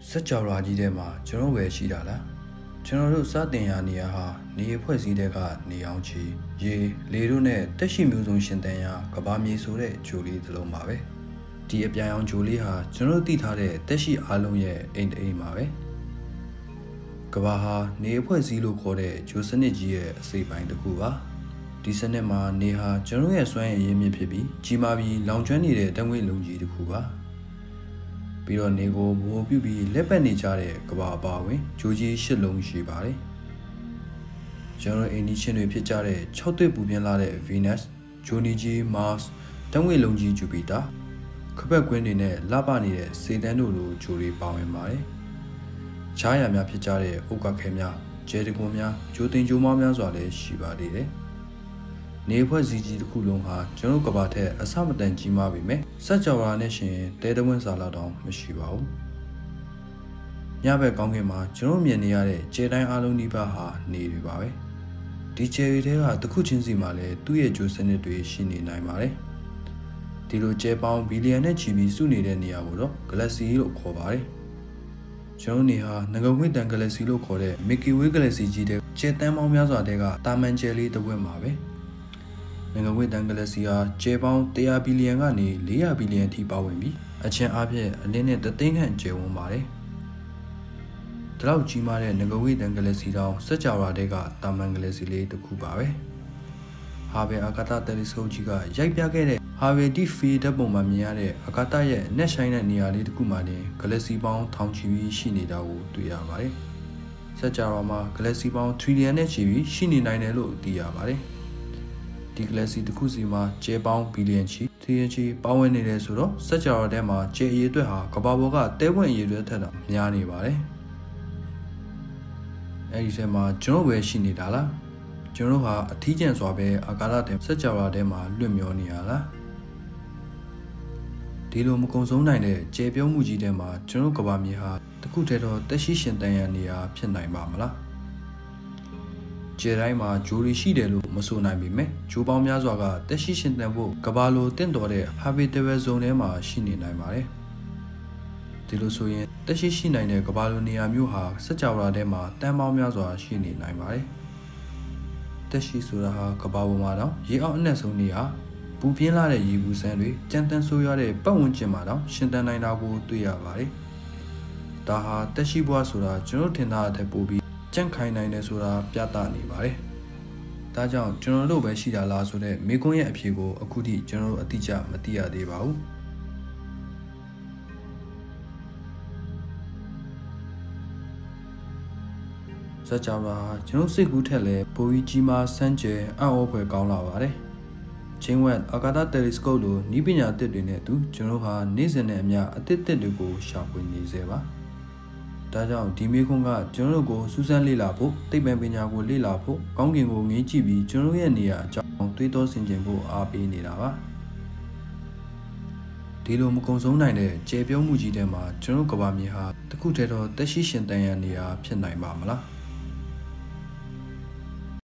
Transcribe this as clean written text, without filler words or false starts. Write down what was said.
စက်ကြော်ရာကြီးထဲမှာကျွန်တော်ပဲရှိတာလားကျွန်တော်တို့စတင်ရာနေရာဟာနေအဖွဲ့စည်းတဲ့ကနေအောင်ချီရေလေတို့နဲ့တက်ရှိမျိုးစုံရှင်တန်ရာကဘာမြေဆိုတဲ့ဂျိုလေးတစ်လုံးပါပဲဒီအပြိုင်အောင်ဂျိုလေးဟာကျွန်တော်သိထားတဲ့တက်ရှိအားလုံးရဲ့အိမ်အိမ်ပါပဲကဘာဟာနေအဖွဲ့စည်းလို့ခေါ်တဲ့ဂျိုစနစ်ကြီးရဲ့အစိပ်ပိုင်းတစ်ခုပါဒီစနစ်မှာနေဟာကျွန်တော်ရဲ့စွမ်းရည်ရင်းမြစ်ဖြစ်ပြီးကြီးမားပြီးလောင်ကျွမ်းနေတဲ့တံငွေလုံးကြီးတစ်ခုပါပြီးတော့နေကိုမိုးပြုတ်ပြီးလက်ပတ်နေကြတဲ့ကဘာအပါဝင်ဂျိုကြီး၈လုံးရှိပါတယ်ကျွန်တော်အိမ်နီးချင်းတွေဖြစ်ကြတဲ့6သွေးပူပြင်းလာတဲ့ Venus ဂျိုနီကြီး Mars တံငွေလုံးကြီး Jupiter ခပတ်ကွင်းတွေနဲ့လှပနေတဲ့စေတန်းတို့လိုဂျိုတွေပါဝင်ပါတယ်ခြားရများဖြစ်ကြတဲ့ဥက္ကခဲများကျဲတကွန်များဂျိုတင်ဂျိုမောင်းများစွာလည်းရှိပါသေးတယ်နေဖွဲ့စည်းကြီးတစ်ခုလုံးဟာကျွန်တော်ကဘာထက်အဆမတန်ကြီးမားပေမဲ့စက်ကြော်ရာနဲ့ရှင်တဲတဝင်းစာလောက်တောင်မရှိပါဘူးညဘက်ကောင်းကင်မှာကျွန်တော်မြင်နေရတဲ့ကျဲတိုင်းအားလုံးဒီပါဟာနေတွေပါပဲဒီကျဲတွေထဲကတစ်ခုချင်းစီမှာလည်းသူ့ရဲ့ဂျိုစနစ်တွေရှိနေနိုင်ပါတယ်ဒီလိုကျဲပေါင်းဘီလီယံနဲ့ချီပြီးစုနေတဲ့နေရာကိုတော့ Galaxy လို့ခေါ်ပါတယ်ကျွန်တော်နေဟာငကဝိတန် Galaxy လို့ခေါ်တဲ့ Milky Way Galaxy ကြီးတဲ့ကျဲတန်းပေါင်းများစွာတဲ့ကတာမန်ကျဲလေးတစ်ဝက်မှာပဲငကဝိတန် Galaxy ဟာကျဲပေါင်း100ဘီလီယံကနေ400ဘီလီယံထိပါဝင်ပြီးအချင်းအားဖြင့်အလင်းနဲ့တသိန်းခန့်ကျဲဝန်းပါတယ်ဒီလောက်ကြီးမားတဲ့ငကဝိတန် Galaxy တောင်စက်ကြော်ရာတဲ့ကတာမန် Galaxy လေးတစ်ခုပါပဲဟာဘယ်အာကာသတယ်လီစကုပ်ကြီးကရိုက်ပြခဲ့တဲ့ဟာဗယ်ဒီဖီဓာတ်ပုံမှာမြင်ရတဲ့အာကာသရဲ့အနက်ရှိုင်းတဲ့နေရာလေးတစ်ခုမှာလည်း Galaxy ပေါင်းထောင်ချီပြီးရှိနေတာကိုတွေ့ရပါတယ်စက်ကြော်ရာမှာ Galaxy ပေါင်းထရီလီယံနဲ့ချီပြီးရှိနေနိုင်တယ်လို့သိရပါတယ်ဒီ Galaxy တစ်ခုစီမှာကျဲပေါင်းဘီလီယံချီထရီလီယံချီပေါင်းဝင်နေတယ်ဆိုတော့စက်ကြော်ရာထဲမှာကျဲအရေးအတွက်ဟာကမ္ဘာပေါ်ကတဲဝင့်အရေးအတွက်ထက်တော့များနေပါတယ်အဲဒီထဲမှာကျွန်တော်ပဲရှိနေတာလားကျွန်တော်ဟာအထီးကျန်စွာပဲအာကာသထဲစက်ကြော်ရာထဲမှာလွတ်မျောနေရလားဒီလိုမကုံဆုံးနိုင်တဲ့ကျဲပြုံးမှုကြီးထဲမှာကျွန်တော်ကဘာမြေဟာတခုတည်းတော့တက်ရှိရှင်တန်ရနေရာဖြစ်နိုင်ပါမလားကျဲတိုင်းမှာဂျိုရီရှိတယ်လို့မဆိုနိုင်ပေမဲ့ဂျိုပေါင်းများစွာကတက်ရှိရှင်တန်ဖို့ကဘာလိုတင့်တော်တဲ့ habitable zone ထဲမှာရှိနေနိုင်ပါတယ်ဒီလိုဆိုရင်တက်ရှိနိုင်တဲ့ကဘာလိုနေရာမျိုးဟာစက်ကြော်ရာထဲမှာတန်ပေါင်းများစွာရှိနေနိုင်ပါတယ်တက်ရှိဆိုတာဟာကဘာပေါ်မှာတော့ရေအောက်အနက်ဆုံးနေရာပူပြင်းလာတဲ့ရေဘူးဆန်းတွေကြမ်းတမ်းဆိုးရွားတဲ့ပတ်ဝန်းကျင်မှာတော့ရှင်သန်နိုင်တာကိုတွေ့ရပါတယ်ဒါဟာတက်ရှိဘွားဆိုတာကျွန်တော်ထင်တာအထက်ပိုပြီးကြန့်ခိုင်နိုင်တယ်ဆိုတာပြသနေပါတယ်ဒါကြောင့်ကျွန်တော်တို့ပဲရှိတာလားဆိုတဲ့မေကွန်းရဲ့အဖြေကိုအခုထိကျွန်တော်တို့အတိအကျမသိရသေးပါဘူးစက်ကြော်ရာကျွန်တော်စိတ်ကူးထက်လဲပိုပြီးကြီးမားစမ်းကြယ်အံ့ဩဖွယ်ကောင်းလာပါတယ်ချင်းဝက်အာကာသတယ်လီစကုပ်လိုနည်းပညာအသစ်တွေနဲ့အတူကျွန်တော်ဟာနေ့စဉ်နဲ့အမျှအသစ်တွေကိုရှာဖွေနေစေပါဒါကြောင့်ဒီမေခွန်းကကျွန်တော်တို့ကိုစူးစမ်းလေ့လာဖို့သိပ္ပံပညာကိုလေ့လာဖို့ကောင်းကင်ကိုငေးကြည့်ပြီးကျွန်တော်ရဲ့နေရာအကြောင်းတွေးတောဆင်ခြင်ဖို့အားပေးနေတာပါဒီလိုမကုံဆုံးနိုင်တဲ့ကျဲပြုံးမှုကြီးထဲမှာကျွန်တော်ကဘာမြေဟာတခုတည်းတော့တက်ရှိရှင်တန်ရနေရာဖြစ်နိုင်ပါမလား